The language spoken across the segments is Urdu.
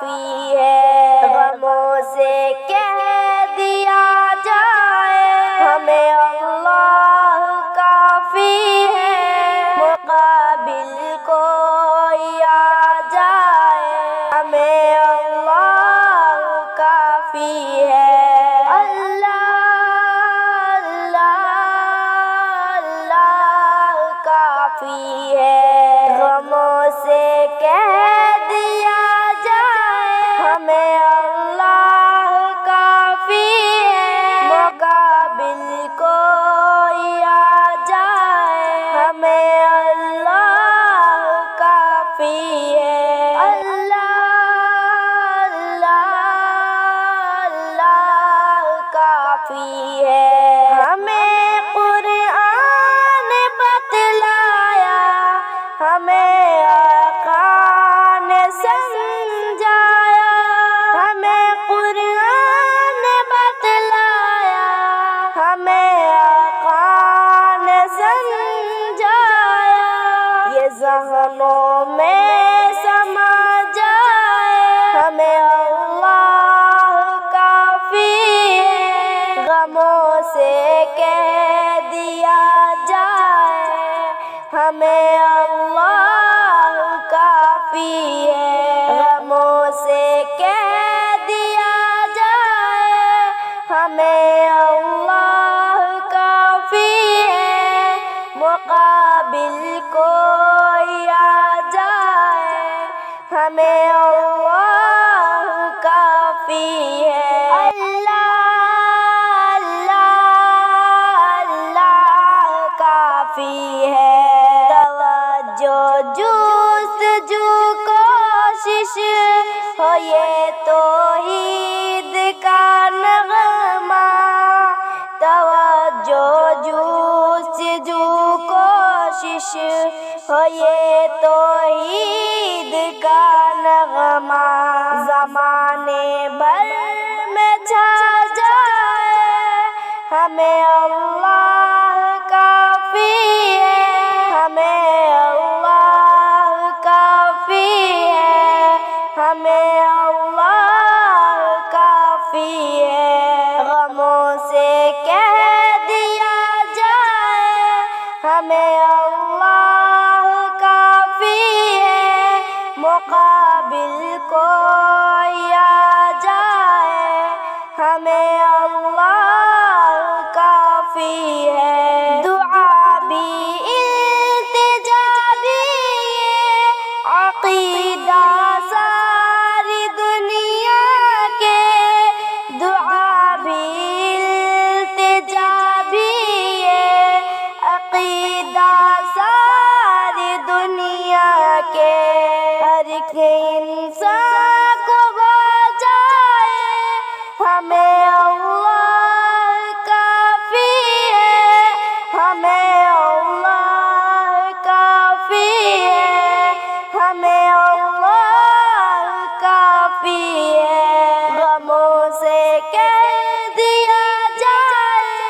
کافی ہے، غموں سے کہہ دیا جائے ہمیں اللہ کافی ہے، مقابل کوئی آ جائے ہمیں اللہ کافی ہے۔ اللہ اللہ اللہ کافی ہے، غموں سے کہہ دیا جائے ہمیں اللہ کافی ہے، مقابل کوئی آ جائے ہمیں اللہ کافی ہے۔ اللہ اللہ اللہ کافی ہے، ہمیں قرآن بتلایا، ہمیں آقا نے سمجھایا، ہمیں قرآن بتلایا، ہمیں آقا نے سمجھایا، یہ ذہنوں میں سما جائے ہمیں اللہ کافی ہے، غموں سے کہہ دیا جائے ہمیں اللہ کافی ہے، غموں سے کہہ دیا جائے ہمیں اللہ کافی ہے، مقابل کوئی آ جائے ہمیں اللہ کافی ہے۔ اللہ اللہ اللہ کافی ہے، توجہ جستجو کوشش ہو یہ توحید کا نغمہ، توجہ جستجو کوشش ہو یہ توحید کا نغمہ، زمانے بھر میں چھا جائے ہمیں اللہ کافی ہے، ہمیں اللہ کافی ہے، ہمیں اللہ کافی ہے، غموں سے کہہ دیا جائے ہمیں اللہ کافی ہے، مقابل کوئی آ جائے ہمیں اللہ کافی ہے۔ دعا بھی التجا بھی عقیدہ ساری دنیا کے، دعا بھی التجا بھی عقیدہ ساری دنیا کے، ہر ایک انسان کو بجائے ہمیں اللہ کافی ہے، ہمیں اللہ کافی ہے، ہمیں اللہ کافی ہے، غموں سے کہہ دیا جائے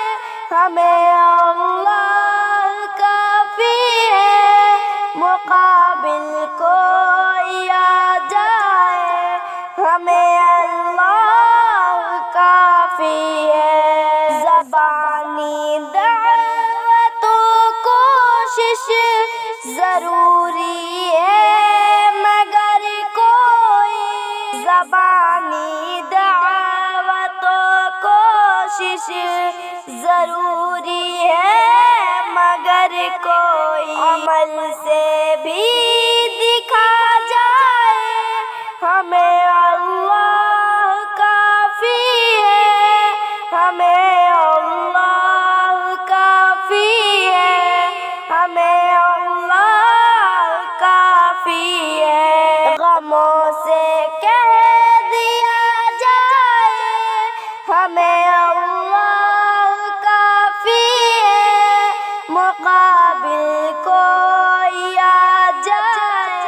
ہمیں اللہ کافی ہے، مقابل کوئی آ جائے ہمیں اللہ کافی ہے۔ زبانی دعوت و کوشش ضروری ہے مگر کوئی، زبانی دعوت و کوشش ضروری ہے مگر کوئی، عمل سے بھی دکھا جائے ہمیں اللہ کافی ہے، ہمیں اللہ کافی ہے، ہمیں اللہ کافی ہے، غموں سے کہہ دیا جائے ہمیں اللہ کافی ہے، مقابل کوئی آ جائے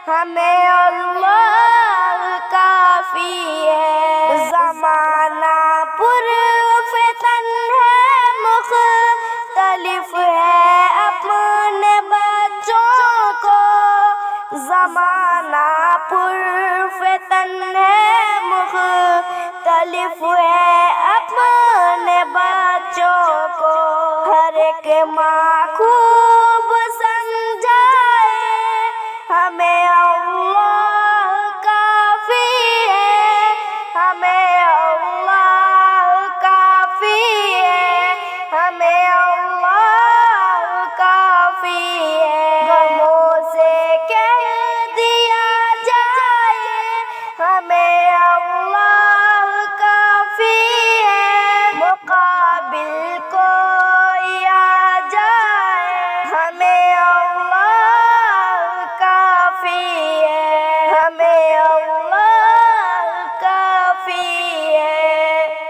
ہمیں اللہ کافی ہے۔ زمانہ پر فتن ہے، مختلف ہے اپنے بچوں کو، زمانہ افسانہ پرفتن ہے، مختلف ہے اپنے بچوں کو ہر ایک ماں